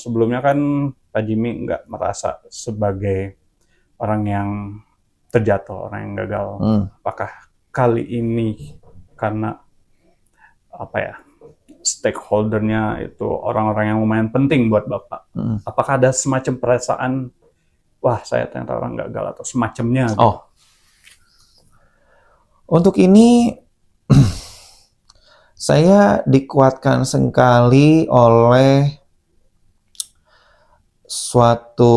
Sebelumnya kan Pak Jimmy nggak merasa sebagai orang yang terjatuh, orang yang gagal. Apakah kali ini karena apa ya, stakeholdernya itu orang-orang yang lumayan penting buat Bapak, apakah ada semacam perasaan, wah saya ternyata orang gagal atau semacamnya gitu? Untuk ini saya dikuatkan sekali oleh suatu,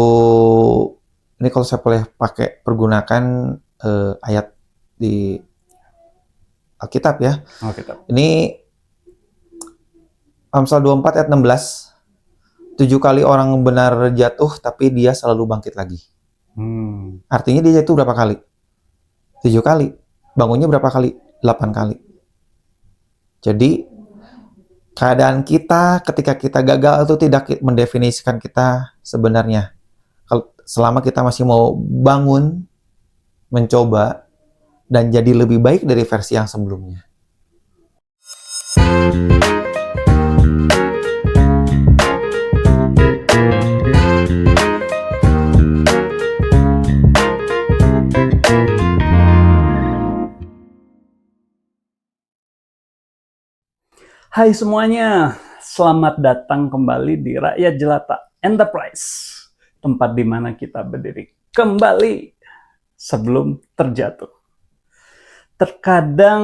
ini kalau saya boleh pakai pergunakan ayat di Alkitab ya. Alkitab. Ini Amsal 24 ayat 16. 7 kali orang benar jatuh, tapi dia selalu bangkit lagi. Artinya dia jatuh berapa kali? 7 kali. Bangunnya berapa kali? 8 kali. Jadi, keadaan kita ketika kita gagal itu tidak mendefinisikan kita sebenarnya. Selama kita masih mau bangun, mencoba, dan jadi lebih baik dari versi yang sebelumnya. Hai semuanya, selamat datang kembali di Rakyat Jelata Enterprise, tempat di mana kita berdiri kembali sebelum terjatuh. Terkadang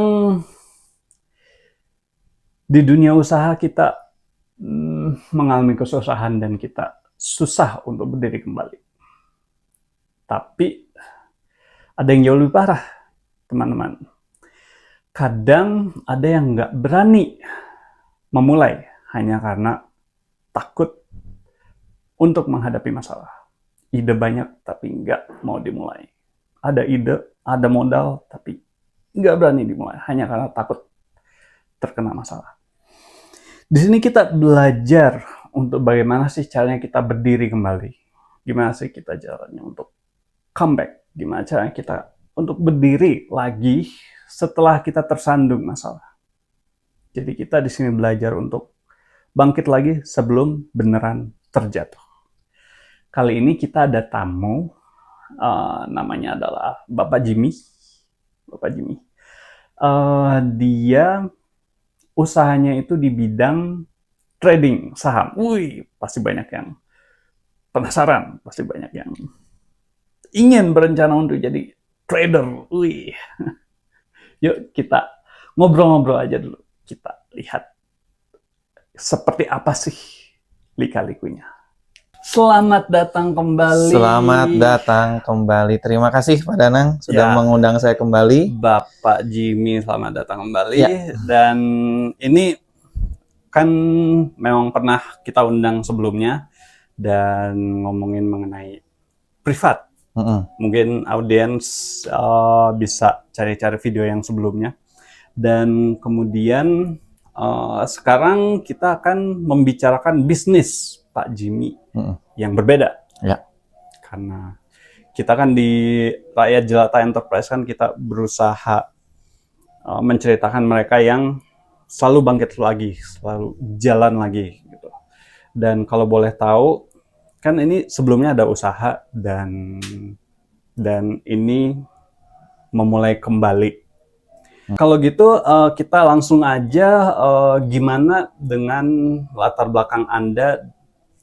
di dunia usaha kita mengalami kesusahan dan kita susah untuk berdiri kembali. Tapi ada yang jauh lebih parah, teman-teman. Kadang ada yang nggak berani memulai hanya karena takut untuk menghadapi masalah. Ide banyak tapi nggak mau dimulai. Ada ide, ada modal tapi nggak berani dimulai hanya karena takut terkena masalah. Di sini kita belajar untuk bagaimana sih caranya kita berdiri kembali. Gimana sih kita caranya untuk comeback. Gimana caranya kita untuk berdiri lagi setelah kita tersandung masalah. Jadi kita di sini belajar untuk bangkit lagi sebelum beneran terjatuh. Kali ini kita ada tamu, namanya adalah Bapak Jimmy. Bapak Jimmy. Dia usahanya itu di bidang trading saham. Wih, pasti banyak yang penasaran, pasti banyak yang ingin berencana untuk jadi trader. Wih. Yuk kita ngobrol-ngobrol aja dulu. Kita lihat seperti apa sih lika-likunya. Selamat datang kembali. Selamat datang kembali. Terima kasih Pak Danang sudah mengundang saya kembali. Bapak Jimmy, selamat datang kembali. Dan ini kan memang pernah kita undang sebelumnya dan ngomongin mengenai privat. Mungkin audiens bisa cari-cari video yang sebelumnya. Dan kemudian sekarang kita akan membicarakan bisnis Pak Jimmy yang berbeda. Karena kita kan di Rakyat Jelata Enterprise kan kita berusaha menceritakan mereka yang selalu bangkit lagi, selalu jalan lagi gitu. Dan kalau boleh tahu, kan ini sebelumnya ada usaha dan ini memulai kembali. Kalau gitu kita langsung aja, gimana dengan latar belakang Anda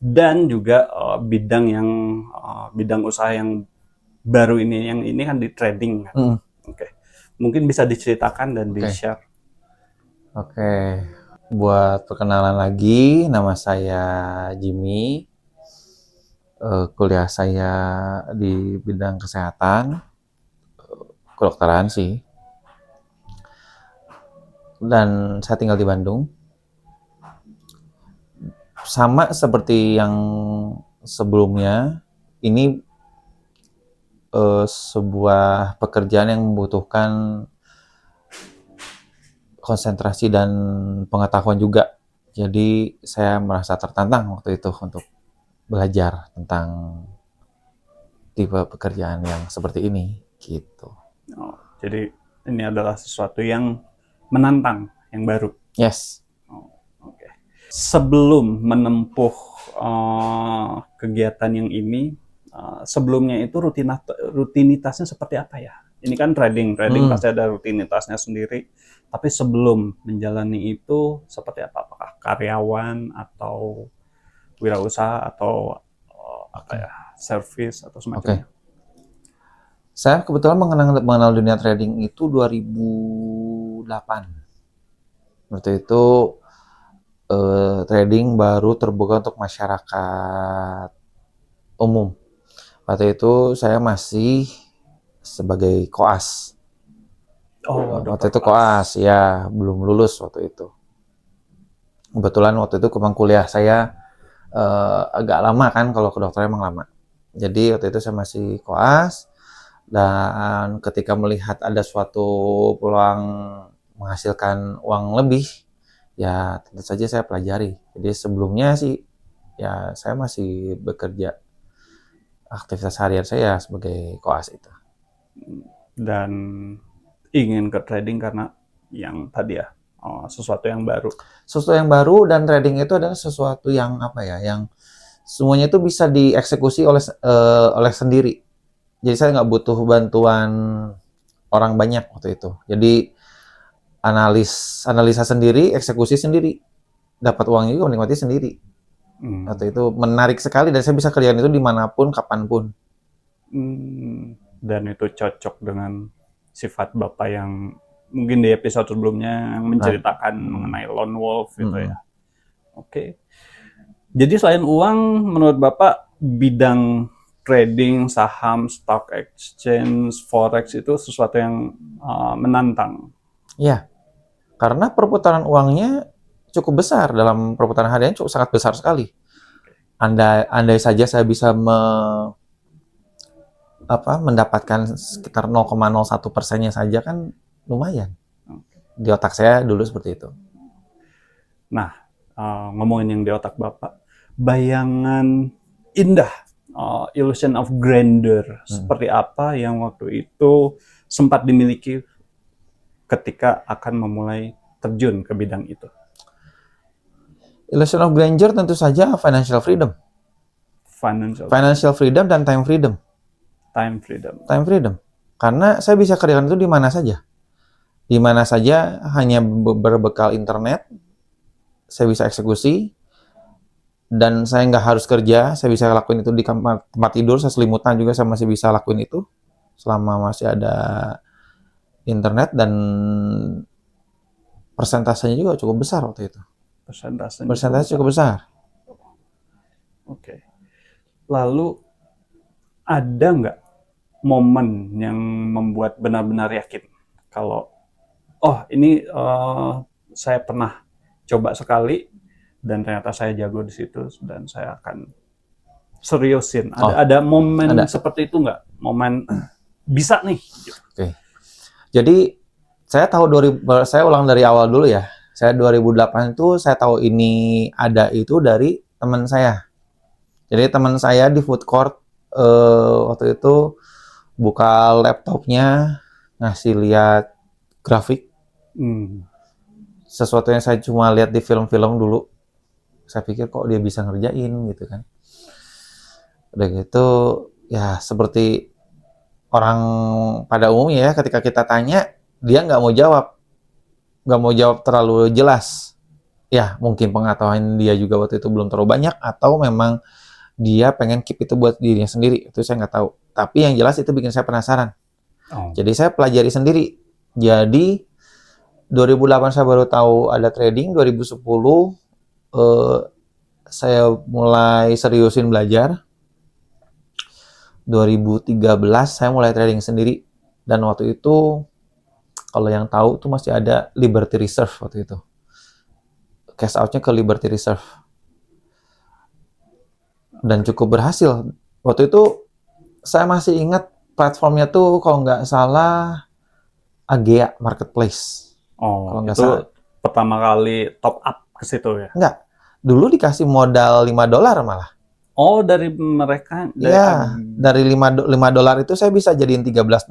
dan juga bidang usaha yang baru ini, yang ini kan di trading kan. Mungkin bisa diceritakan dan di-share. Buat perkenalan lagi, nama saya Jimmy. Kuliah saya di bidang kesehatan, kedokteran sih. Dan saya tinggal di Bandung. Sama seperti yang sebelumnya, ini sebuah pekerjaan yang membutuhkan konsentrasi dan pengetahuan juga. Jadi saya merasa tertantang waktu itu untuk belajar tentang tipe pekerjaan yang seperti ini gitu. Jadi ini adalah sesuatu yang menantang, yang baru. Yes. sebelum menempuh kegiatan yang ini, sebelumnya itu rutinitasnya seperti apa ya? Ini kan trading pasti ada rutinitasnya sendiri. Tapi sebelum menjalani itu seperti apa? Apakah karyawan atau wirausaha atau apa ya, service atau semacamnya? Saya kebetulan mengenal dunia trading itu 2008. Waktu itu trading baru terbuka untuk masyarakat umum. Waktu itu saya masih sebagai koas. Waktu itu koas, ya belum lulus waktu itu. Kebetulan waktu itu memang kuliah saya agak lama kan, kalau ke dokter emang lama. Jadi waktu itu saya masih koas, dan ketika melihat ada suatu peluang menghasilkan uang lebih, ya tentu saja saya pelajari. Jadi sebelumnya sih, ya saya masih bekerja, aktivitas harian saya sebagai koas itu. Dan ingin ke trading karena yang tadi ya, sesuatu yang baru. Sesuatu yang baru, dan trading itu adalah sesuatu yang apa ya, yang semuanya itu bisa dieksekusi oleh sendiri. Jadi saya nggak butuh bantuan orang banyak waktu itu. Jadi analisa sendiri, eksekusi sendiri, dapat uangnya juga menikmati sendiri. Waktu itu menarik sekali, dan saya bisa kerjain itu dimanapun, kapanpun. Dan itu cocok dengan sifat Bapak yang mungkin di episode sebelumnya menceritakan mengenai lone wolf gitu ya. Oke. Jadi selain uang, menurut Bapak bidang trading, saham, stock exchange, forex itu sesuatu yang menantang? Ya, karena perputaran uangnya cukup besar, dalam perputaran harian sangat besar sekali. Andai saja saya bisa mendapatkan sekitar 0,01%-nya saja kan lumayan. Di otak saya dulu seperti itu. Nah, ngomongin yang di otak Bapak, bayangan indah, illusion of grandeur, seperti apa yang waktu itu sempat dimiliki ketika akan memulai terjun ke bidang itu? Illusion of grandeur tentu saja financial freedom. Financial freedom dan time freedom. Time freedom. Karena saya bisa kerjakan itu di mana saja. Di mana saja, hanya berbekal internet, saya bisa eksekusi, dan saya nggak harus kerja, saya bisa lakuin itu di tempat tidur, saya selimutan juga saya masih bisa lakuin itu, selama masih ada internet, dan persentasenya juga cukup besar waktu itu. Persentasenya cukup besar. Oke. Lalu, ada nggak momen yang membuat benar-benar yakin kalau ini saya pernah coba sekali dan ternyata saya jago di situ dan saya akan seriusin? Ada momen seperti itu nggak? Momen bisa nih. Oke. Jadi saya ulang dari awal dulu ya. Saya 2008 itu saya tahu ini ada itu dari teman saya. Jadi teman saya di food court waktu itu buka laptopnya, ngasih lihat grafik. Sesuatu yang saya cuma lihat di film-film dulu. Saya pikir kok dia bisa ngerjain gitu kan. Udah gitu, ya seperti orang pada umumnya ya, ketika kita tanya, dia nggak mau jawab terlalu jelas. Ya mungkin pengetahuan dia juga waktu itu belum terlalu banyak, atau memang dia pengen keep itu buat dirinya sendiri, itu saya nggak tahu. Tapi yang jelas itu bikin saya penasaran. Jadi saya pelajari sendiri. Jadi 2008 saya baru tahu ada trading, 2010 saya mulai seriusin belajar. 2013 saya mulai trading sendiri, dan waktu itu kalau yang tahu tuh masih ada Liberty Reserve waktu itu. Cash out-nya ke Liberty Reserve. Dan cukup berhasil. Waktu itu saya masih ingat platformnya tuh kalau nggak salah Agea Marketplace. Kalau nggak salah. Pertama kali top up ke situ ya? Enggak. Dulu dikasih modal $5 malah. Dari mereka? Dari $5 itu saya bisa jadiin $13.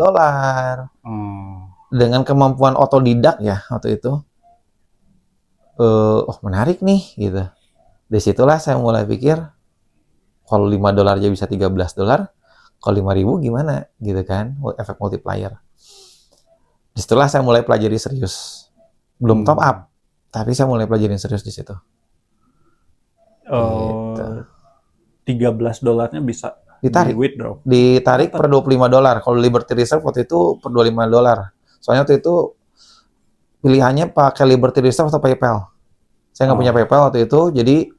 Dengan kemampuan otodidak ya waktu itu. Menarik nih gitu. Disitulah saya mulai pikir, kalau $5 aja bisa $13, kalau 5.000 gimana gitu kan, efek multiplier. Disitulah saya mulai pelajari serius. Belum top up, tapi saya mulai pelajarin serius di situ. Gitu. $13-nya bisa Ditarik. di-withdraw. Ditarik per $25. Kalau Liberty Reserve waktu itu per $25. Soalnya waktu itu pilihannya pakai Liberty Reserve atau PayPal. Saya nggak punya PayPal waktu itu, jadi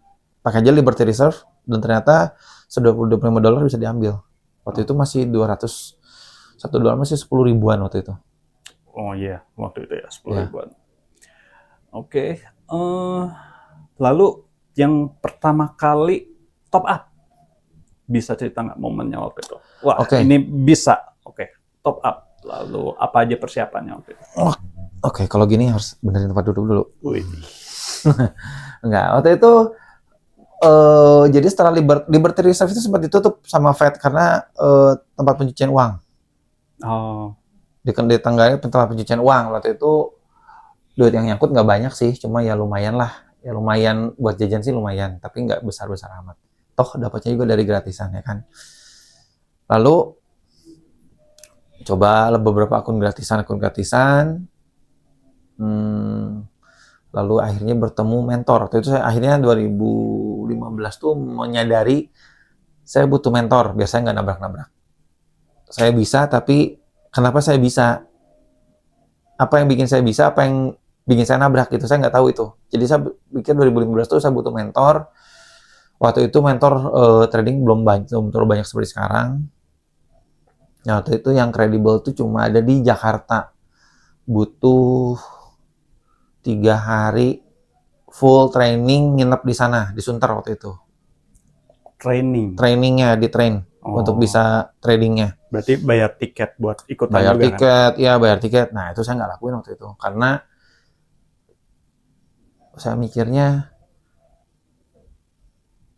pakai aja Liberty Reserve, dan ternyata $25 bisa diambil. Waktu itu masih 200, $1 masih 10 ribuan waktu itu. Oh iya, waktu itu ya 10 ribuan. Oke. Lalu yang pertama kali top up, bisa cerita nggak momennya waktu itu? Wah, ini bisa. Top up. Lalu apa aja persiapannya waktu itu? Oke, kalau gini harus benerin tempat duduk dulu. Enggak, waktu itu jadi setelah Liberty Reserve itu sempat ditutup sama Fed karena tempat pencucian uang. Di tengahnya tempat pencucian uang. Waktu itu duit yang nyangkut nggak banyak sih, cuma ya lumayan lah. Ya lumayan buat jajan sih lumayan, tapi nggak besar-besar amat. Toh dapatnya juga dari gratisan ya kan. Lalu coba beberapa akun gratisan. Lalu akhirnya bertemu mentor. Waktu itu saya akhirnya 2015 tuh menyadari saya butuh mentor, biar saya nggak nabrak-nabrak. Saya bisa, tapi kenapa saya bisa? Apa yang bikin saya bisa, apa yang bikin saya nabrak gitu, saya nggak tahu itu. Jadi saya pikir 2015 tuh saya butuh mentor. Waktu itu mentor trading belum terlalu banyak seperti sekarang. Nah, waktu itu yang kredibel tuh cuma ada di Jakarta. Butuh 3 hari full training, nginep di sana, di Sunter waktu itu. Trainingnya, di train untuk bisa tradingnya. Berarti bayar tiket buat ikutan bayar juga tiket, kan? Ya bayar tiket. Nah itu saya nggak lakuin waktu itu, karena saya mikirnya,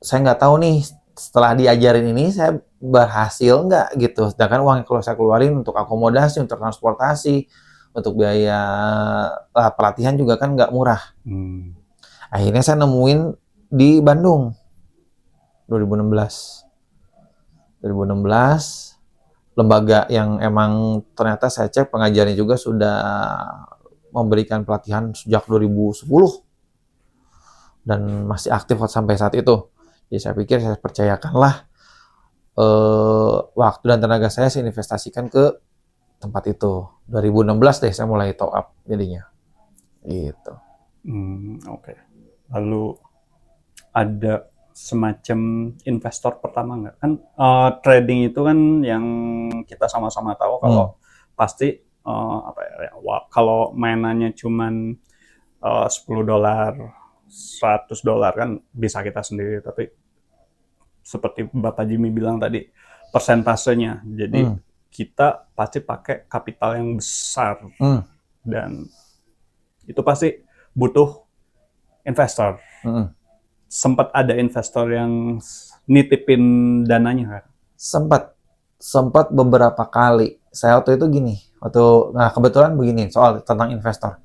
saya nggak tahu nih setelah diajarin ini saya berhasil nggak gitu. Sedangkan uang yang kalau saya keluarin untuk akomodasi, untuk transportasi, untuk biaya pelatihan juga kan nggak murah. Akhirnya saya nemuin di Bandung 2016 lembaga yang emang ternyata saya cek pengajarnya juga sudah memberikan pelatihan sejak 2010 dan masih aktif sampai saat itu. Jadi saya pikir saya percayakanlah waktu dan tenaga saya investasikan ke tempat itu. 2016 deh saya mulai top up jadinya. Gitu. Lalu ada semacam investor pertama nggak? Kan trading itu kan yang kita sama-sama tahu kalau pasti kalau mainannya cuman $10, $100 kan bisa kita sendiri, tapi seperti Bapak Jimmy bilang tadi, persentasenya. Jadi kita pasti pakai kapital yang besar dan itu pasti butuh investor. Sempat ada investor yang nitipin dananya kan? Sempat beberapa kali. Saya waktu itu gini, nah kebetulan begini soal tentang investor.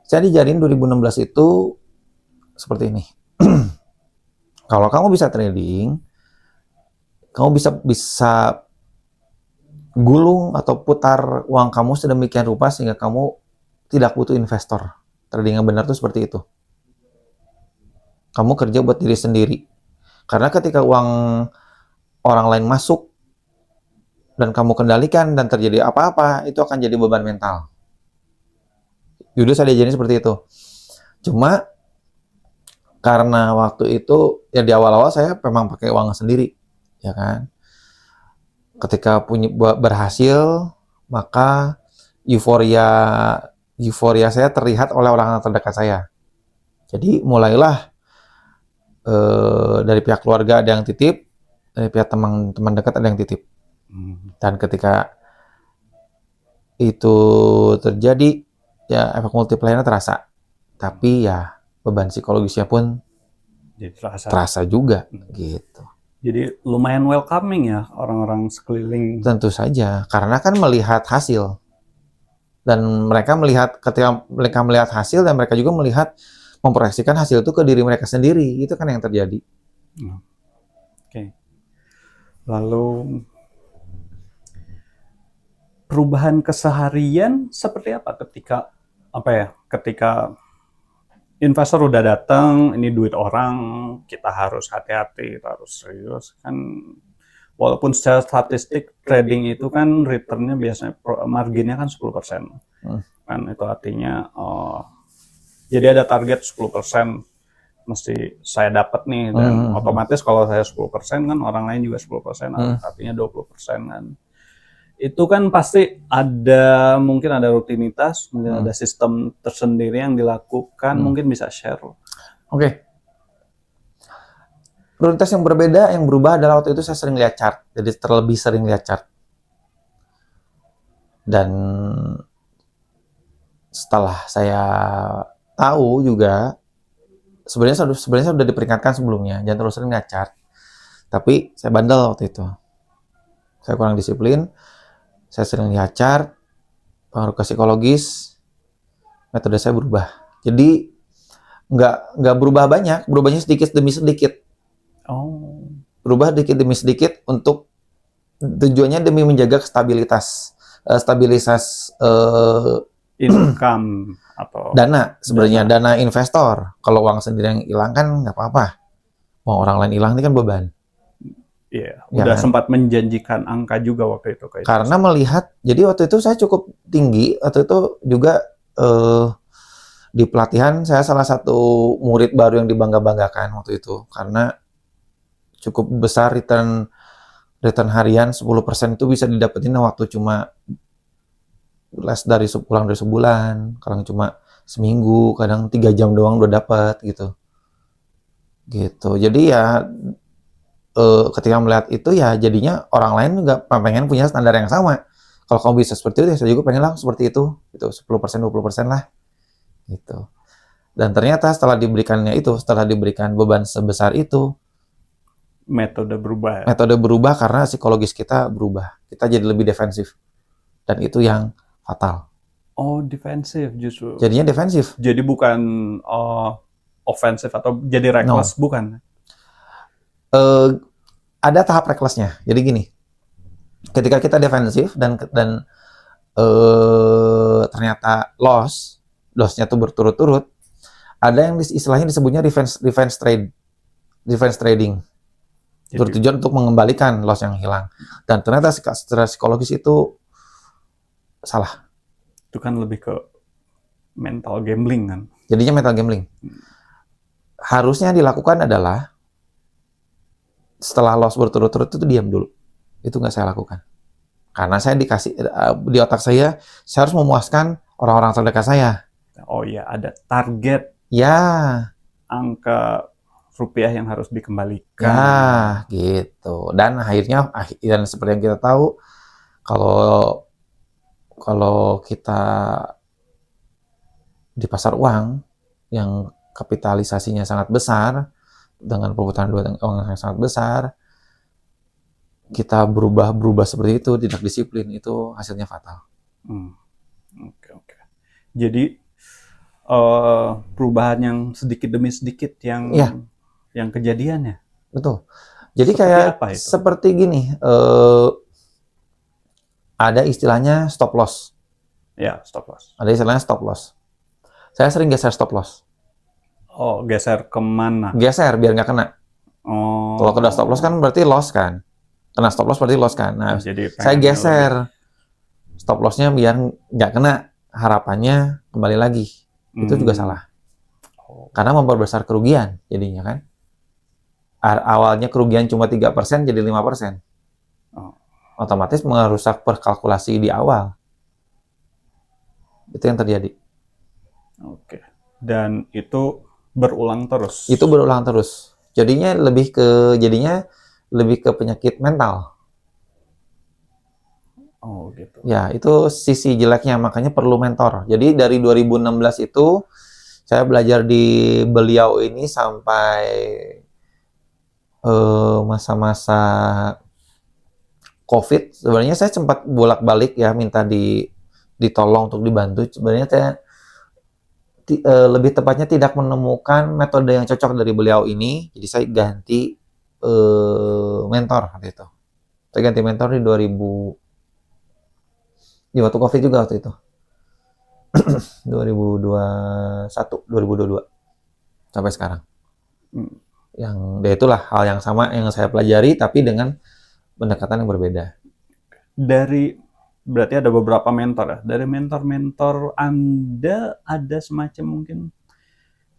Saya diajarin 2016 itu seperti ini. Kalau kamu bisa trading, kamu bisa gulung atau putar uang kamu sedemikian rupa sehingga kamu tidak butuh investor. Trading yang benar itu seperti itu. Kamu kerja buat diri sendiri. Karena ketika uang orang lain masuk dan kamu kendalikan dan terjadi apa-apa, itu akan jadi beban mental. Dulu saya diajarin seperti itu. Cuma karena waktu itu ya di awal-awal saya memang pakai uang sendiri, ya kan. Ketika berhasil, maka euforia saya terlihat oleh orang terdekat saya. Jadi mulailah dari pihak keluarga ada yang titip, dari pihak teman dekat ada yang titip. Dan ketika itu terjadi, ya efek multipliernya terasa. Tapi ya beban psikologisnya pun jadi terasa juga, gitu. Jadi lumayan welcoming ya orang-orang sekeliling. Tentu saja, karena kan melihat hasil. Dan mereka melihat, ketika mereka melihat hasil dan mereka juga melihat memproyeksikan hasil itu ke diri mereka sendiri. Itu kan yang terjadi. Oke. Lalu perubahan keseharian seperti apa ketika investor udah datang, ini duit orang, kita harus hati-hati, kita harus serius kan. Walaupun secara statistik trading itu kan returnnya biasanya marginnya kan 10%. Kan itu artinya jadi ada target 10% mesti saya dapat nih, dan otomatis kalau saya 10% kan orang lain juga 10%, artinya 20% kan. Itu kan pasti mungkin ada rutinitas, mungkin ada sistem tersendiri yang dilakukan, mungkin bisa share. Oke. Prioritas yang berbeda, yang berubah adalah waktu itu saya sering lihat chart, jadi terlebih sering lihat chart. Dan setelah saya tahu juga, sebenarnya sudah diperingatkan sebelumnya, jangan terlalu sering lihat chart. Tapi saya bandel waktu itu. Saya kurang disiplin, saya sering lihat chart, pengaruh ke psikologis, metode saya berubah. Jadi nggak berubah banyak, berubahnya sedikit demi sedikit. Berubah sedikit demi sedikit untuk tujuannya demi menjaga stabilitas income atau dana sebenarnya, dana investor. Kalau uang sendiri yang hilang kan nggak apa-apa. Mau orang lain hilang ini kan beban. Iya, udah kan? sempat menjanjikan angka juga waktu itu. Karena melihat, jadi waktu itu saya cukup tinggi, waktu itu juga di pelatihan saya salah satu murid baru yang dibangga-banggakan waktu itu, karena cukup besar return harian 10% itu bisa didapetin waktu cuma kurang dari sebulan, kadang cuma seminggu, kadang 3 jam doang udah dapat gitu. Jadi ya ketika melihat itu ya jadinya orang lain juga pengen punya standar yang sama. Kalau kamu bisa seperti itu, ya saya juga pengen lah seperti itu. 10% 20% lah. Gitu. Dan ternyata setelah diberikan beban sebesar itu, metode berubah. Metode berubah karena psikologis kita berubah. Kita jadi lebih defensif. Dan itu yang fatal. Oh, defensif justru. Jadinya defensif. Jadi bukan ofensif atau jadi reckless, bukan? Ada tahap recklessnya. Jadi gini, ketika kita defensif dan loss-nya tuh berturut-turut, ada yang istilahnya disebutnya revenge trading. Bertujuan untuk mengembalikan loss yang hilang. Dan ternyata secara psikologis itu salah. Itu kan lebih ke mental gambling kan? Jadinya mental gambling. Harusnya dilakukan adalah setelah loss berturut-turut itu diam dulu. Itu nggak saya lakukan. Karena saya dikasih, di otak saya harus memuaskan orang-orang terdekat saya. Oh iya, ada target. Ya. Angka rupiah yang harus dikembalikan. Ya, gitu. Dan akhirnya, seperti yang kita tahu, kalau kita di pasar uang yang kapitalisasinya sangat besar, dengan perputaran uang yang sangat besar, kita berubah seperti itu, tidak disiplin, itu hasilnya fatal. Oke. Jadi perubahan yang sedikit demi sedikit yang kejadiannya. Betul. Jadi seperti gini, ada istilahnya stop loss. Ya, stop loss. Ada istilahnya stop loss. Saya sering geser stop loss. Oh, geser kemana? Geser biar nggak kena. Oh. Kalau kena stop loss kan berarti loss kan. Kena stop loss berarti loss kan. Nah, jadi saya geser stop lossnya biar nggak kena. Harapannya kembali lagi. Itu juga salah. Karena memperbesar kerugian jadinya kan. Awalnya kerugian cuma 3% jadi 5%. Otomatis merusak perkalkulasi di awal. Itu yang terjadi. Oke. Dan itu berulang terus. Itu berulang terus. Jadinya lebih ke penyakit mental. Oh, gitu. Ya, itu sisi jeleknya, makanya perlu mentor. Jadi dari 2016 itu saya belajar di beliau ini sampai masa-masa COVID. Sebenarnya saya sempat bolak-balik ya minta ditolong untuk dibantu. Sebenarnya saya lebih tepatnya tidak menemukan metode yang cocok dari beliau ini, jadi saya ganti mentor waktu itu. Saya ganti mentor di 2000, di waktu COVID juga waktu itu. 2021, 2022 sampai sekarang. Yang ya itulah hal yang sama yang saya pelajari tapi dengan pendekatan yang berbeda. Berarti ada beberapa mentor ya. Dari mentor-mentor Anda ada semacam mungkin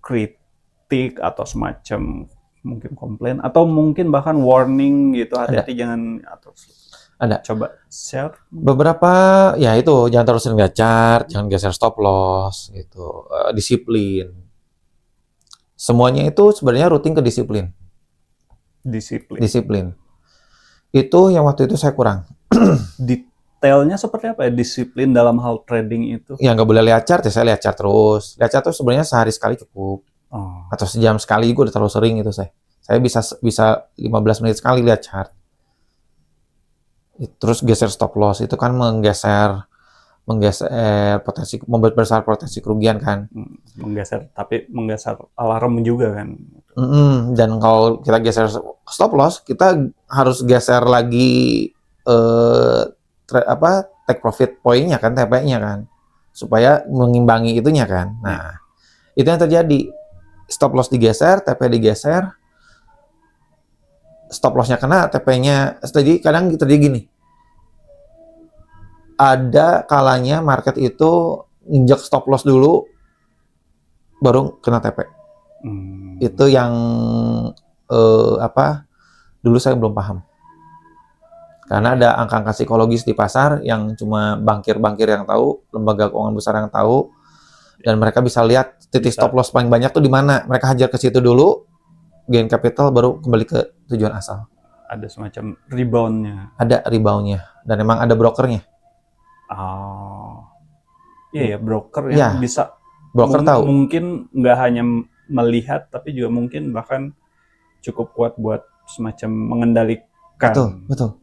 kritik atau semacam mungkin komplain atau mungkin bahkan warning gitu, hati-hati jangan, atau Ada. coba share. Beberapa ya itu jangan terlalu sering lihat chart, jangan geser stop loss gitu, disiplin. Semuanya itu sebenarnya rutin ke disiplin. Disiplin. Itu yang waktu itu saya kurang. Detailnya seperti apa ya disiplin dalam hal trading itu? Ya nggak boleh lihat chart ya, saya lihat chart terus. Lihat chart tuh sebenarnya sehari sekali cukup. Atau sejam sekali, gue udah terlalu sering itu saya. Saya bisa 15 menit sekali lihat chart. Terus geser stop loss itu kan menggeser potensi, membuat besar potensi kerugian kan. Tapi menggeser alarm juga kan. Dan kalau kita geser stop loss, kita harus geser lagi take profit point-nya kan, TP-nya kan, supaya mengimbangi itunya kan. Nah, itu yang terjadi. Stop loss digeser, TP digeser, stop loss-nya kena, TP-nya. Jadi kadang terjadi gini. Ada kalanya market itu injek stop loss dulu, baru kena TP. Itu yang dulu saya belum paham. Karena ada angka-angka psikologis di pasar yang cuma bankir-bankir yang tahu, lembaga keuangan besar yang tahu, dan mereka bisa lihat titik stop loss paling banyak tuh di mana. Mereka hajar ke situ dulu, gain capital, baru kembali ke tujuan asal. Ada semacam rebound-nya. Ada rebound-nya, dan emang ada brokernya. Iya ya, broker yang bisa. Broker tahu. Mungkin nggak hanya melihat, tapi juga mungkin bahkan cukup kuat buat semacam mengendalikan. Betul.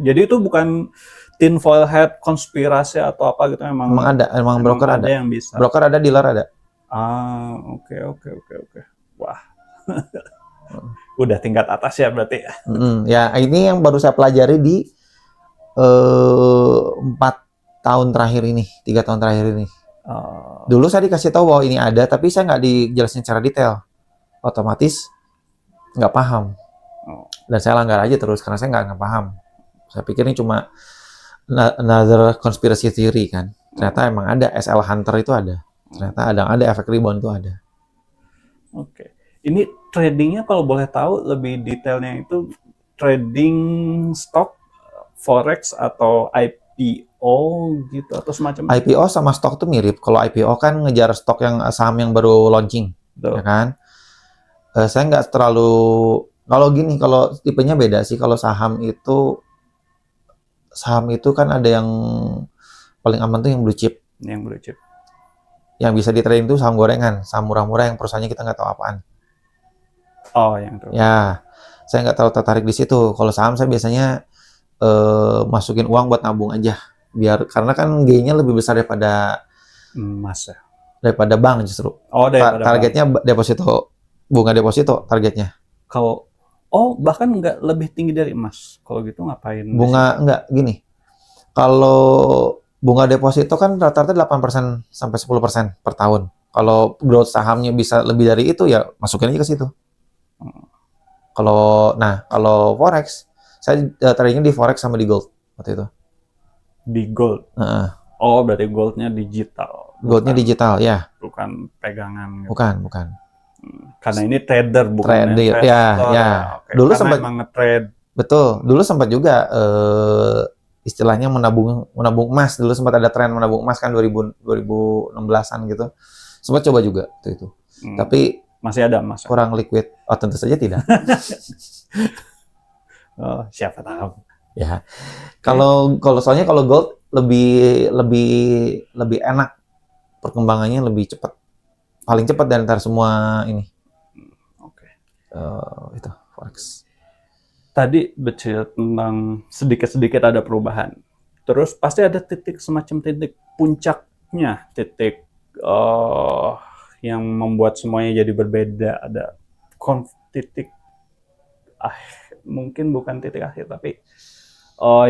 Jadi itu bukan tinfoil hat, konspirasi atau apa gitu, emang broker ada yang bisa. Broker ada, dealer ada. Oke. Wah. Udah tingkat atas ya berarti ya. Ya, ini yang baru saya pelajari di 4 tahun terakhir ini, 3 tahun terakhir ini. Dulu saya dikasih tahu bahwa ini ada, tapi saya nggak dijelasin secara detail. Otomatis nggak paham. Dan saya langgar aja terus karena saya nggak paham. Saya pikir ini cuma another conspiracy theory kan. Ternyata emang ada, SL Hunter itu ada. Ternyata ada efek rebound itu ada. Oke. Ini tradingnya kalau boleh tahu lebih detailnya itu trading stock, forex atau IPO gitu atau semacam? IPO sama stok tuh mirip. Kalau IPO kan ngejar stok yang saham yang baru launching, ya kan? Saya nggak terlalu, kalau tipenya beda sih. Kalau saham itu kan ada yang paling aman tuh yang blue chip. Yang bisa di trading tuh saham gorengan, saham murah-murah yang perusahaannya kita nggak tahu apaan. Yang itu. Ya, saya nggak terlalu tertarik di situ. Kalau saham saya biasanya masukin uang buat nabung aja, karena kan gainnya lebih besar daripada emas ya. Daripada bank justru. Targetnya deposito, bunga deposito targetnya. Bahkan nggak lebih tinggi dari emas. Kalau gitu ngapain? Bunga nggak gini. Kalau bunga deposito kan rata-rata 8% sampai 10% per tahun. Kalau growth sahamnya bisa lebih dari itu, ya masukin aja ke situ. Kalau forex, saya tradingnya di forex sama di gold waktu itu. Di gold? Berarti goldnya digital. Goldnya digital, ya. Bukan pegangan. Gitu. Bukan. Karena ini trader, bukan investor. Ya. Okay. Dulu karena sempat nge-trade. Betul. Dulu sempat juga istilahnya menabung emas. Dulu sempat ada tren menabung emas kan 2016-an gitu. Sempat coba juga itu. Tapi masih ada emas. Kurang liquid. Tentu saja tidak. Siapa tahu. Ya. Kalau soalnya kalau gold lebih enak, perkembangannya lebih cepat. Paling cepat dari antara semua ini. Itu forex. Tadi bercerita tentang sedikit-sedikit ada perubahan. Terus pasti ada semacam titik puncaknya, titik yang membuat semuanya jadi berbeda, ada titik mungkin bukan titik akhir, tapi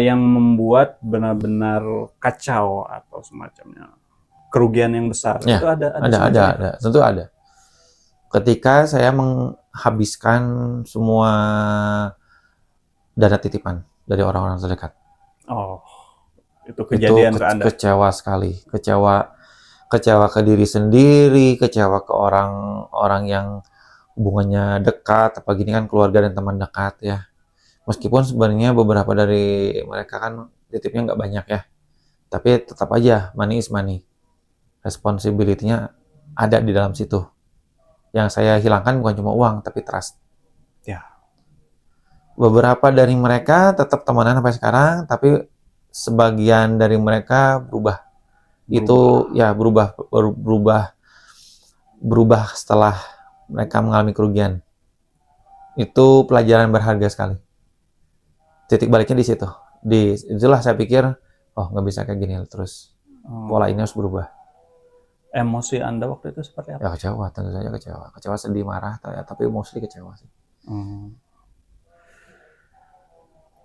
yang membuat benar-benar kacau atau semacamnya kerugian yang besar. Ya, itu ada tentu ada. Ketika saya menghabiskan semua dana titipan dari orang-orang terdekat. Itu kejadian ke Anda. Kecewa sekali, kecewa ke diri sendiri, kecewa ke orang-orang yang hubungannya dekat, apa gini kan, keluarga dan teman dekat ya. Meskipun sebenarnya beberapa dari mereka kan titipnya nggak banyak ya, tapi tetap aja money is money. Responsibility-nya ada di dalam situ. Yang saya hilangkan bukan cuma uang, tapi trust. Ya. Beberapa dari mereka tetap temenan sampai sekarang, tapi sebagian dari mereka berubah. Itu ya berubah setelah mereka mengalami kerugian. Itu pelajaran berharga sekali. Titik baliknya di situ. Itulah saya pikir, nggak bisa kayak gini terus. Pola ini harus berubah. Emosi Anda waktu itu seperti apa? Ya kecewa, tentu saja kecewa. Kecewa, sedih, marah, tapi mostly kecewa sih.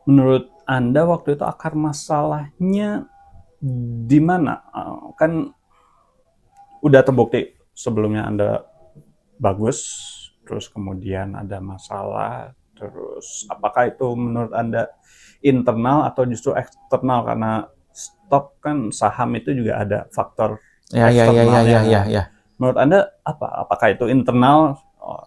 Menurut Anda waktu itu akar masalahnya di mana? Kan udah terbukti sebelumnya Anda bagus, terus kemudian ada masalah, terus apakah itu menurut Anda internal atau justru eksternal? Karena stok kan saham itu juga ada faktor eksternal. Ya. Menurut Anda apakah itu internal,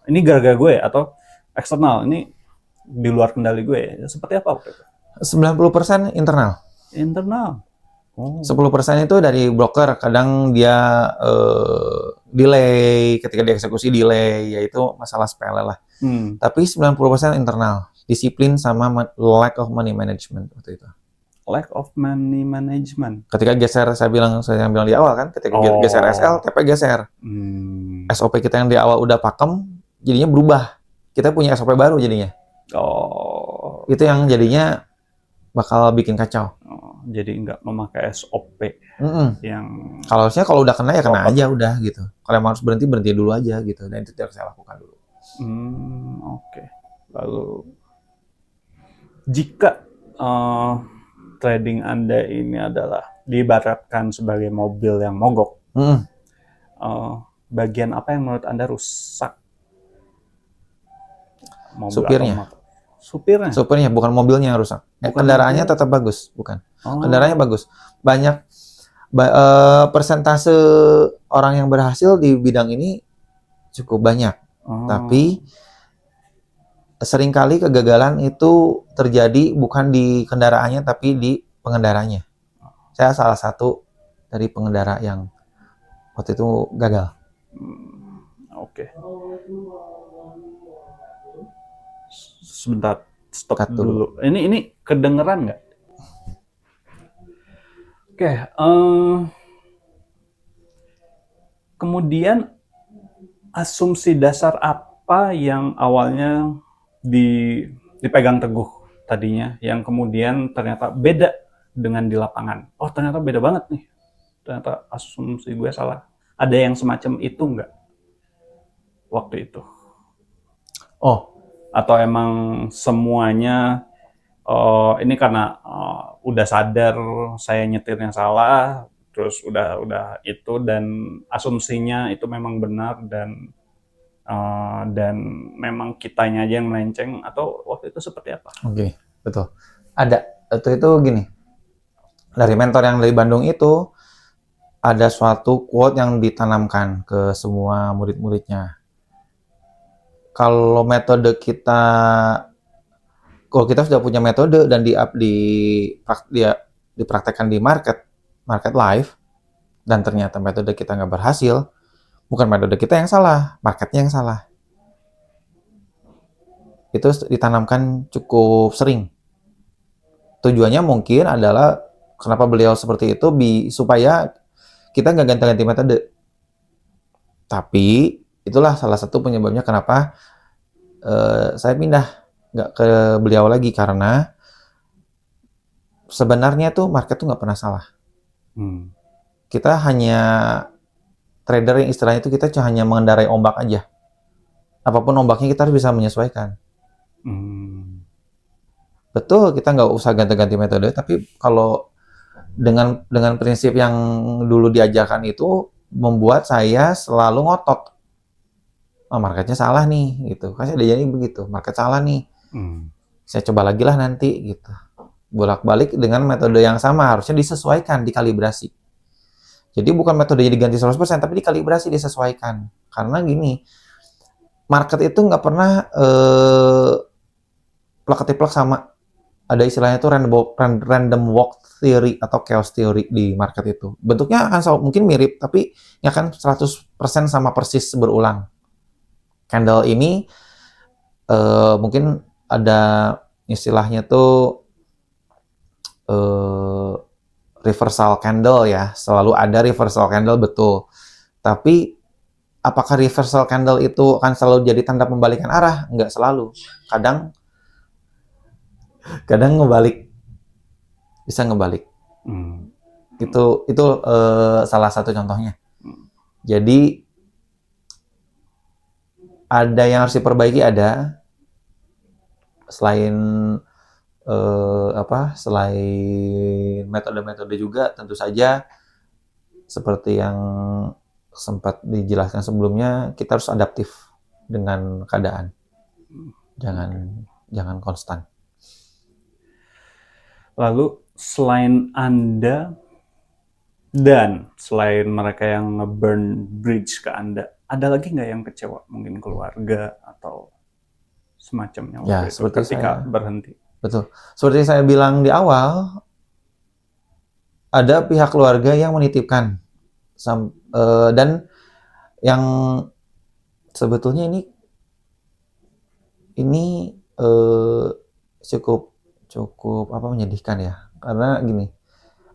ini gara-gara gue, atau eksternal, ini di luar kendali gue? Seperti apa waktu itu? 90% internal. Internal. 10% itu dari broker, kadang dia delay, ketika dieksekusi delay, yaitu masalah sepele lah. Tapi 90% internal, disiplin sama lack of money management waktu itu. Lack of money management. Ketika geser, saya bilang di awal kan, ketika geser SL, TP geser. SOP kita yang di awal udah pakem, jadinya berubah. Kita punya SOP baru jadinya. Itu yang jadinya bakal bikin kacau. Jadi nggak memakai SOP yang kalau udah kena ya kena aja udah gitu. Kalau emang harus berhenti dulu aja gitu. Dan itu harus saya lakukan dulu. Oke. Lalu jika trading Anda ini adalah diibaratkan sebagai mobil yang mogok, bagian apa yang menurut Anda rusak? Supirnya, bukan mobilnya yang rusak. Kendaraannya tetap bagus, bukan. Kendaraannya bagus. Banyak persentase orang yang berhasil di bidang ini cukup banyak. Tapi seringkali kegagalan itu terjadi bukan di kendaraannya, tapi di pengendaranya. Saya salah satu dari pengendara yang waktu itu gagal. Oke. Sebentar, stop dulu. Ini kedengeran nggak? Oke. Kemudian asumsi dasar apa yang awalnya dipegang teguh tadinya, yang kemudian ternyata beda dengan di lapangan? Ternyata beda banget nih. Ternyata asumsi gue salah. Ada yang semacam itu nggak waktu itu? Atau emang semuanya ini karena udah sadar saya nyetirnya salah, terus udah itu, dan asumsinya itu memang benar, dan memang kitanya aja yang melenceng, atau waktu itu seperti apa? Oke, betul. Ada. Itu gini. Dari mentor yang dari Bandung itu ada suatu quote yang ditanamkan ke semua murid-muridnya. Kalau kita sudah punya metode dan dipraktekkan di market live, dan ternyata metode kita nggak berhasil, bukan metode kita yang salah, marketnya yang salah. Itu ditanamkan cukup sering. Tujuannya mungkin adalah kenapa beliau seperti itu, supaya kita nggak ganti-ganti metode. Tapi itulah salah satu penyebabnya kenapa saya pindah nggak ke beliau lagi, karena sebenarnya tuh market tuh nggak pernah salah. Kita hanya trader yang istilahnya itu kita hanya mengendarai ombak aja. Apapun ombaknya kita harus bisa menyesuaikan. Betul, kita nggak usah ganti-ganti metode, tapi kalau dengan prinsip yang dulu diajarkan itu membuat saya selalu ngotot. Oh, marketnya salah nih, gitu. Kan saya diajarin begitu, market salah nih. Saya coba lagi lah nanti, gitu. Bolak-balik dengan metode yang sama, harusnya disesuaikan, dikalibrasi. Jadi bukan metodenya diganti 100%, tapi dikalibrasi, disesuaikan. Karena gini, market itu nggak pernah plek-plek sama. Ada istilahnya itu random walk theory atau chaos theory di market itu. Bentuknya akan mungkin mirip, tapi nggak akan 100% sama persis berulang. Candle ini mungkin ada istilahnya tuh reversal candle ya, selalu ada reversal candle, betul. Tapi apakah reversal candle itu akan selalu jadi tanda pembalikan arah? Nggak selalu. Kadang ngebalik, bisa ngebalik. Itu salah satu contohnya. Jadi ada yang harus diperbaiki, ada selain selain metode-metode juga tentu saja seperti yang sempat dijelaskan sebelumnya, kita harus adaptif dengan keadaan. Jangan konstan. Lalu selain Anda dan selain mereka yang nge-burn bridge ke Anda, ada lagi nggak yang kecewa? Mungkin keluarga atau semacamnya Ya, waktu itu ketika berhenti. Betul. Seperti saya bilang di awal, ada pihak keluarga yang menitipkan. Dan yang sebetulnya ini cukup menyedihkan ya. Karena gini,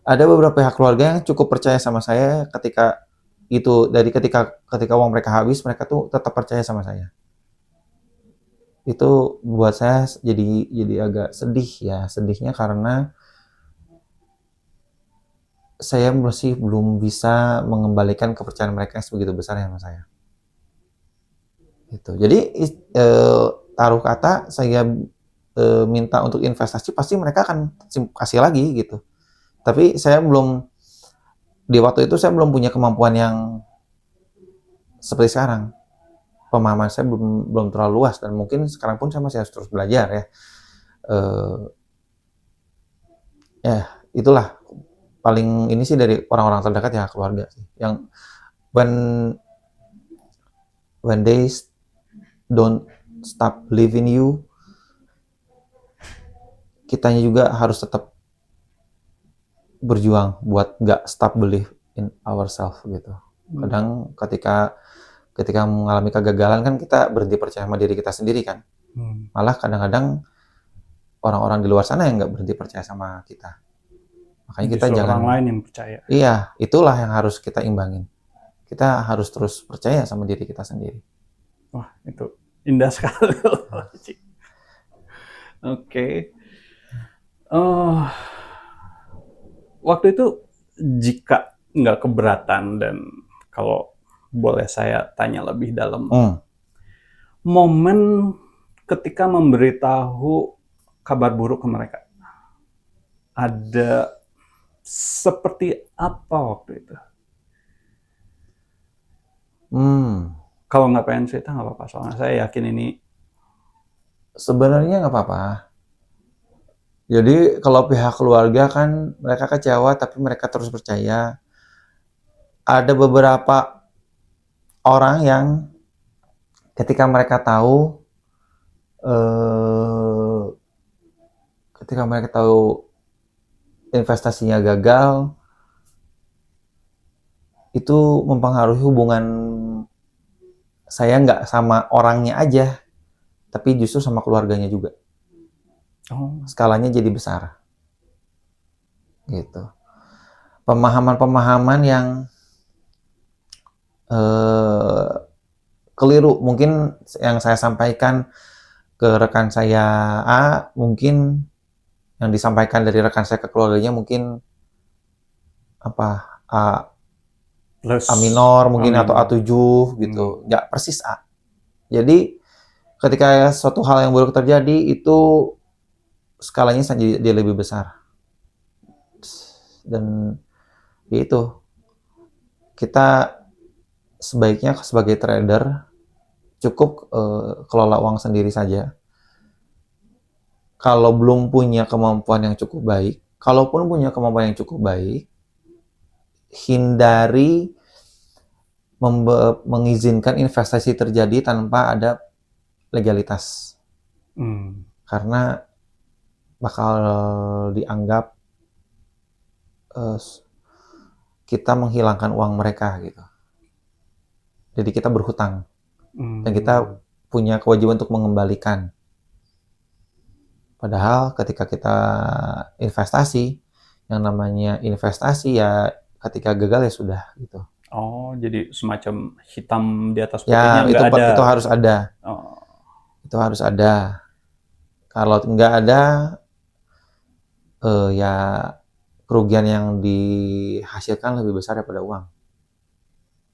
ada beberapa pihak keluarga yang cukup percaya sama saya ketika uang mereka habis, mereka tuh tetap percaya sama saya. Itu buat saya jadi agak sedih ya. Sedihnya karena saya masih belum bisa mengembalikan kepercayaan mereka yang sebegitu besar sama saya. Gitu. Jadi taruh kata saya minta untuk investasi, pasti mereka akan kasih lagi gitu. Tapi di waktu itu saya belum punya kemampuan yang seperti sekarang. Pemahaman saya belum terlalu luas, dan mungkin sekarang pun saya masih harus terus belajar ya. Itulah paling ini sih dari orang-orang terdekat ya, keluarga sih. Yang when they don't stop believing you, kitanya juga harus tetap berjuang buat nggak stop believe in ourselves gitu. Kadang ketika mengalami kegagalan kan kita berhenti percaya sama diri kita sendiri kan. Malah kadang-kadang orang-orang di luar sana yang nggak berhenti percaya sama kita. Makanya kita Justru jangan orang lain yang percaya. Iya, itulah yang harus kita imbangin. Kita harus terus percaya sama diri kita sendiri. Wah, itu indah sekali. Oke. Waktu itu jika nggak keberatan dan kalau boleh saya tanya lebih dalam, momen ketika memberitahu kabar buruk ke mereka, ada seperti apa waktu itu? Kalau nggak pengen cerita nggak apa-apa, soalnya saya yakin ini sebenarnya nggak apa-apa. Jadi kalau pihak keluarga kan mereka kecewa, tapi mereka terus percaya. Ada beberapa orang yang ketika mereka tahu investasinya gagal, itu mempengaruhi hubungan saya nggak sama orangnya aja, tapi justru sama keluarganya juga. Skalanya jadi besar. Gitu. Pemahaman-pemahaman yang keliru, mungkin yang saya sampaikan ke rekan saya A, mungkin yang disampaikan dari rekan saya ke keluarganya mungkin Plus A minor mungkin A atau minor. A7 gitu. Nggak persis A. Jadi ketika suatu hal yang buruk terjadi itu skalanya jadi dia lebih besar. Dan ya itu kita sebaiknya sebagai trader cukup kelola uang sendiri saja. Kalau belum punya kemampuan yang cukup baik, kalaupun punya kemampuan yang cukup baik, hindari mengizinkan investasi terjadi tanpa ada legalitas. Karena bakal dianggap kita menghilangkan uang mereka gitu. Jadi kita berhutang dan kita punya kewajiban untuk mengembalikan. Padahal ketika kita investasi, yang namanya investasi ya ketika gagal ya sudah gitu. Oh, jadi semacam hitam di atas Ya, putihnya nggak ada. itu harus ada. Oh. Itu harus ada. Kalau nggak ada, ya kerugian yang dihasilkan lebih besar daripada uang.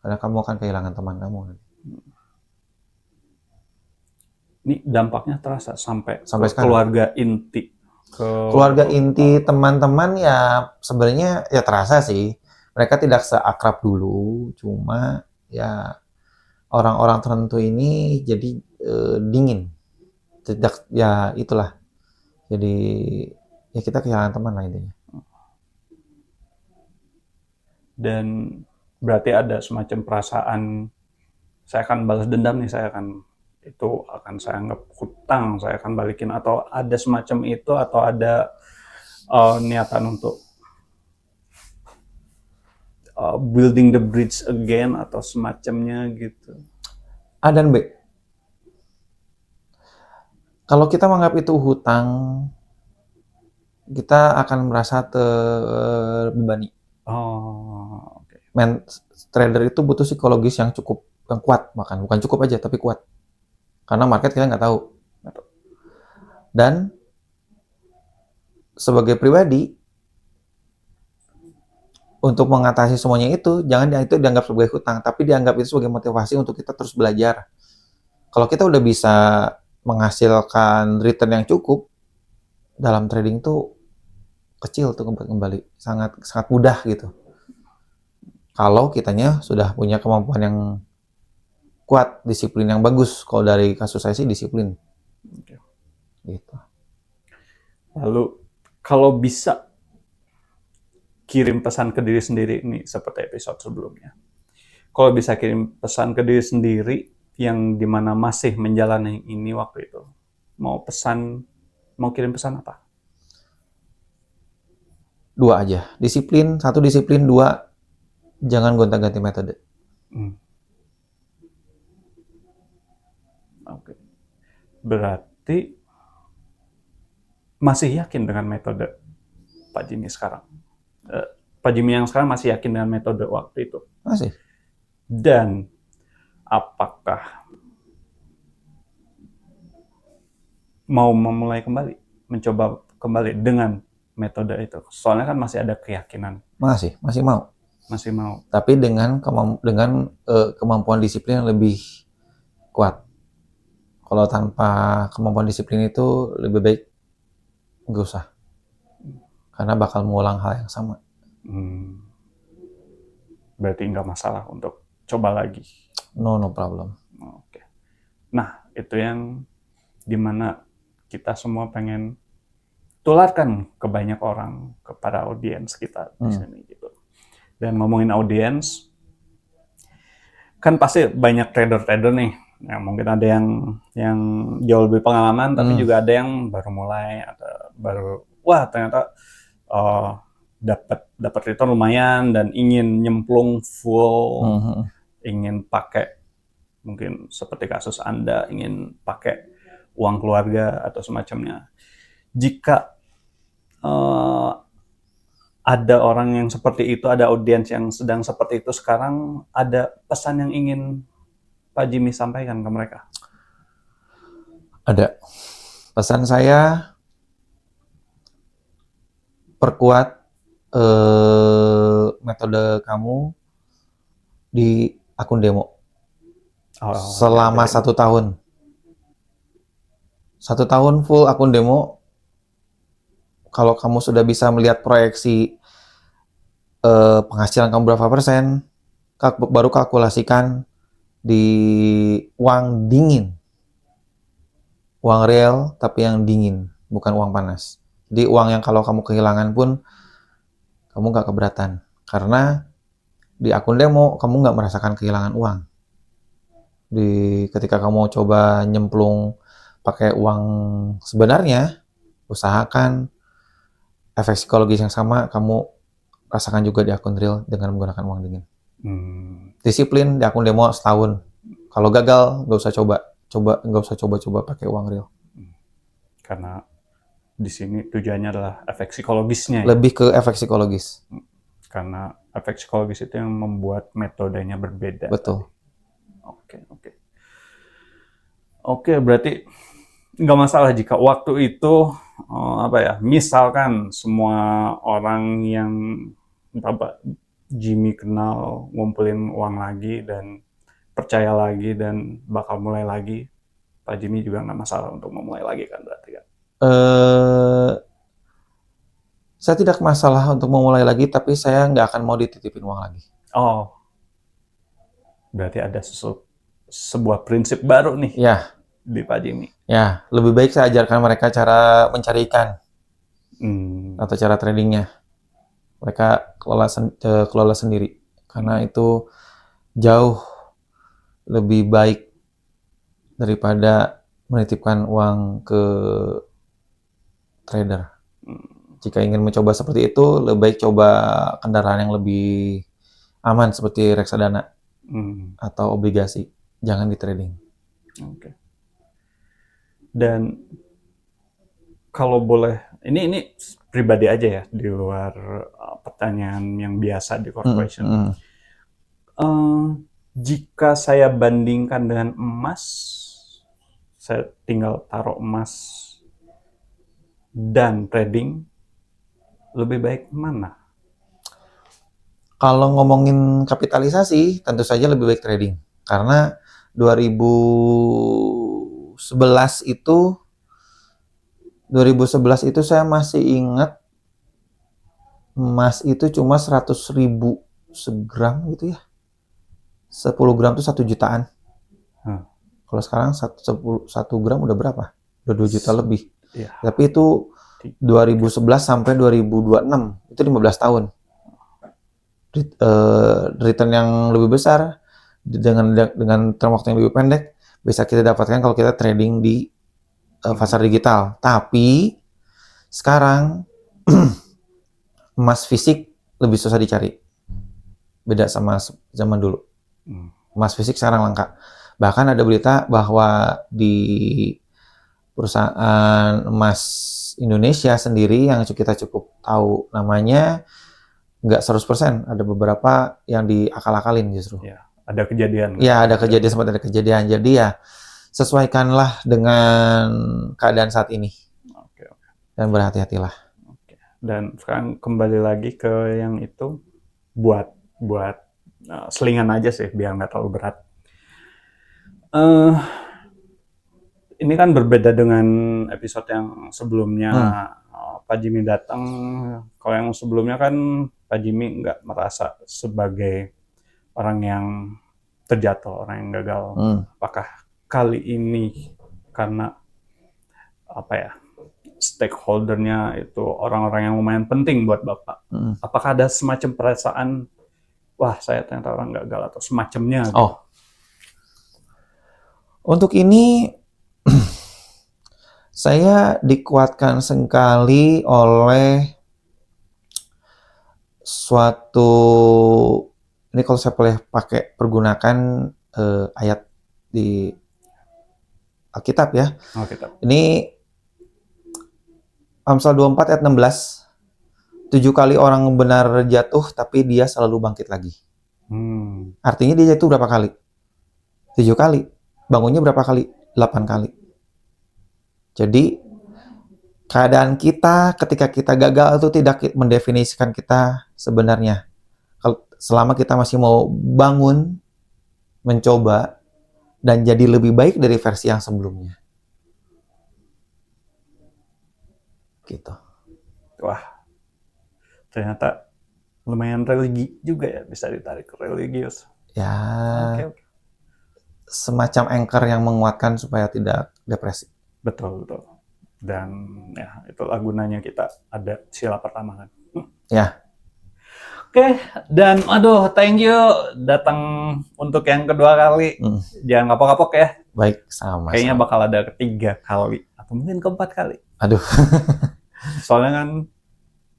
Karena kamu akan kehilangan teman kamu. Ini dampaknya terasa sampai sekarang. Keluarga inti. Keluarga inti, teman-teman ya sebenarnya ya terasa sih. Mereka tidak seakrab dulu, cuma ya orang-orang tertentu ini jadi dingin. Tidak, ya itulah. Jadi ya kita kehilangan teman lah intinya. Dan berarti ada semacam perasaan saya akan balas dendam nih, saya akan saya anggap hutang, saya akan balikin, atau ada semacam itu, atau ada niatan untuk building the bridge again atau semacamnya gitu. A dan B. Kalau kita menganggap itu hutang, kita akan merasa terbebani. Oh, oke. Trader itu butuh psikologis yang kuat, bukan cukup aja tapi kuat. Karena market kita nggak tahu. Dan sebagai pribadi, untuk mengatasi semuanya itu, jangan itu dianggap sebagai hutang, tapi dianggap itu sebagai motivasi untuk kita terus belajar. Kalau kita udah bisa menghasilkan return yang cukup, dalam trading tuh kecil tuh kembali, sangat mudah gitu. Kalau kitanya sudah punya kemampuan yang kuat, disiplin yang bagus. Kalau dari kasus saya sih disiplin. Okay. Gitu. Lalu kalau bisa kirim pesan ke diri sendiri, ini seperti episode sebelumnya. Kalau bisa kirim pesan ke diri sendiri yang dimana masih menjalani ini waktu itu, mau kirim pesan apa? 2 aja. Disiplin, 1 disiplin, 2 jangan gonta-ganti metode. Oke. Berarti masih yakin dengan metode Pak Jimmy sekarang? Pak Jimmy yang sekarang masih yakin dengan metode waktu itu? Masih. Dan apakah mau memulai kembali, mencoba kembali dengan metode itu? Soalnya kan masih ada keyakinan. Masih mau. Masih mau. Tapi dengan kemampuan disiplin yang lebih kuat. Kalau tanpa kemampuan disiplin itu lebih baik nggak usah. Karena bakal mengulang hal yang sama. Berarti nggak masalah untuk coba lagi? No problem. Oke. Nah, itu yang dimana kita semua pengen tularkan ke banyak orang, kepada audiens kita di sini gitu. Dan ngomongin audiens, kan pasti banyak trader-trader nih. Ya, mungkin ada yang jauh lebih pengalaman, tapi juga ada yang baru mulai atau wah ternyata dapat return lumayan dan ingin nyemplung full, ingin pakai, mungkin seperti kasus Anda, ingin pakai uang keluarga atau semacamnya. Jika ada orang yang seperti itu, ada audiens yang sedang seperti itu sekarang, ada pesan yang ingin Pak Jimmy sampaikan ke mereka? Ada. Pesan saya, perkuat metode kamu, di akun demo Oh, selama ya, 1 tahun. 1 tahun full akun demo. Kalau kamu sudah bisa melihat proyeksi penghasilan kamu berapa persen, baru kalkulasikan di uang dingin. Uang real tapi yang dingin, bukan uang panas. Jadi uang yang kalau kamu kehilangan pun kamu nggak keberatan. Karena di akun demo kamu nggak merasakan kehilangan uang. Ketika kamu coba nyemplung pakai uang sebenarnya, usahakan efek psikologis yang sama kamu rasakan juga di akun real dengan menggunakan uang dingin. Disiplin di akun demo setahun. Kalau gagal, nggak usah coba pakai uang real. Karena di sini tujuannya adalah efek psikologisnya. Lebih ke efek psikologis. Karena efek psikologis itu yang membuat metodenya berbeda. Betul. Oke, berarti nggak masalah jika waktu itu misalkan semua orang yang Jimmy kenal ngumpulin uang lagi dan percaya lagi dan bakal mulai lagi, Pak Jimmy juga nggak masalah untuk memulai lagi kan berarti kan? Saya tidak masalah untuk memulai lagi, tapi saya nggak akan mau dititipin uang lagi. Oh, berarti ada sebuah prinsip baru nih Ya, di Pak Jimmy. ya, lebih baik saya ajarkan mereka cara mencari ikan atau cara tradingnya. Mereka kelola sendiri, karena itu jauh lebih baik daripada menitipkan uang ke trader. Jika ingin mencoba seperti itu, lebih baik coba kendaraan yang lebih aman seperti reksadana atau obligasi. Jangan di trading. Oke. Dan kalau boleh, ini pribadi aja ya, di luar pertanyaan yang biasa di corporation. Jika saya bandingkan dengan emas, saya tinggal taruh emas dan trading, lebih baik mana? Kalau ngomongin kapitalisasi, tentu saja lebih baik trading. Karena 2011 itu saya masih ingat emas itu cuma 100.000 segram gitu ya. 10 gram itu 1 jutaan. Kalau sekarang 1 gram udah berapa? Udah 2 juta lebih. Ya. Tapi itu 2011 sampai 2026, itu 15 tahun. Return yang lebih besar dengan term waktu yang lebih pendek bisa kita dapatkan kalau kita trading di pasar digital. Tapi sekarang emas fisik lebih susah dicari. Beda sama zaman dulu. Emas fisik sekarang langka. Bahkan ada berita bahwa di perusahaan emas Indonesia sendiri yang kita cukup tahu namanya, nggak 100%, ada beberapa yang diakal-akalin justru. Ya, ada kejadian. Ya, ada kejadian, sempat ada kejadian. Jadi ya, sesuaikanlah dengan keadaan saat ini. Oke. Dan berhati-hatilah. Oke. Dan sekarang kembali lagi ke yang itu, buat selingan aja sih, biar nggak terlalu berat. Ini kan berbeda dengan episode yang sebelumnya. Pak Jimmy datang, kalau yang sebelumnya kan Pak Jimmy nggak merasa sebagai orang yang terjatuh, orang yang gagal. Apakah kali ini karena stakeholdernya itu orang-orang yang lumayan penting buat Bapak, apakah ada semacam perasaan, wah saya ternyata orang gagal atau semacamnya? Gitu? Oh, untuk ini saya dikuatkan sekali oleh suatu, ini kalau saya boleh pergunakan ayat di Alkitab ya. Ini Amsal 24 ayat 16. 7 kali orang benar jatuh, tapi dia selalu bangkit lagi. Artinya dia jatuh berapa kali? 7 kali. Bangunnya berapa kali? 8 kali. Jadi, keadaan kita ketika kita gagal itu tidak mendefinisikan kita sebenarnya. selama kita masih mau bangun, mencoba, dan jadi lebih baik dari versi yang sebelumnya. Gitu. Wah, ternyata lumayan religi juga ya, bisa ditarik ke religius. Ya, Oke. semacam anchor yang menguatkan supaya tidak depresi. Betul. Dan ya, itulah gunanya kita ada sila pertama kan. Ya. Oke, dan aduh, thank you datang untuk yang kedua kali. Jangan kapok-kapok ya. Baik, sama. Kayaknya bakal ada ketiga kali atau mungkin keempat kali. Aduh. Soalnya kan,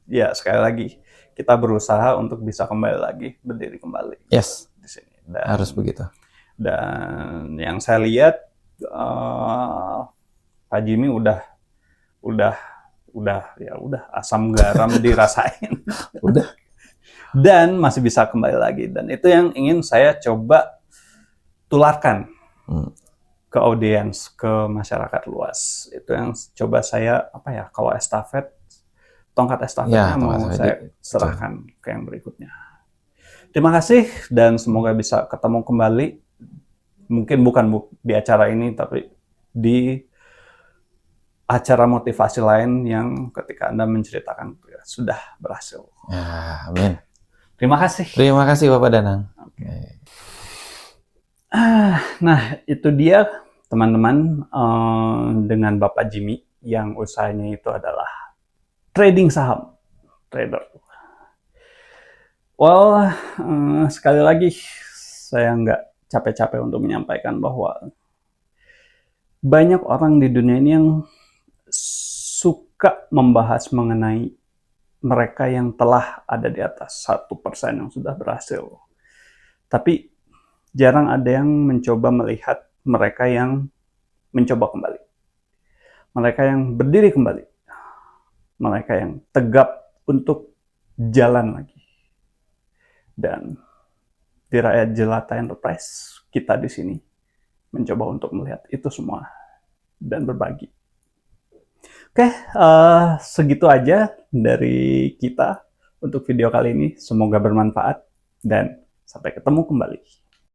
ya sekali lagi kita berusaha untuk bisa kembali lagi, berdiri kembali. Yes. Di sini. Harus begitu. Dan yang saya lihat, Pak Jimmy udah asam garam dirasain. Udah. Dan masih bisa kembali lagi. Dan itu yang ingin saya coba tularkan ke audiens, ke masyarakat luas. Itu yang coba saya, kalau estafet, tongkat estafetnya mau saya serahkan ke yang berikutnya. Terima kasih, dan semoga bisa ketemu kembali. Mungkin bukan di acara ini, tapi di acara motivasi lain yang ketika Anda menceritakan sudah berhasil. Ya, amin. Terima kasih. Terima kasih Bapak Danang. Okay. Nah, itu dia teman-teman, dengan Bapak Jimmy yang usahanya itu adalah trading saham, trader. Well, sekali lagi saya nggak capek-capek untuk menyampaikan bahwa banyak orang di dunia ini yang suka membahas mengenai mereka yang telah ada di atas 1% yang sudah berhasil. Tapi jarang ada yang mencoba melihat mereka yang mencoba kembali. Mereka yang berdiri kembali. Mereka yang tegap untuk jalan lagi. Dan di Rakyat Jelata Enterprise, kita di sini mencoba untuk melihat itu semua dan berbagi. Oke, segitu aja dari kita untuk video kali ini. Semoga bermanfaat dan sampai ketemu kembali.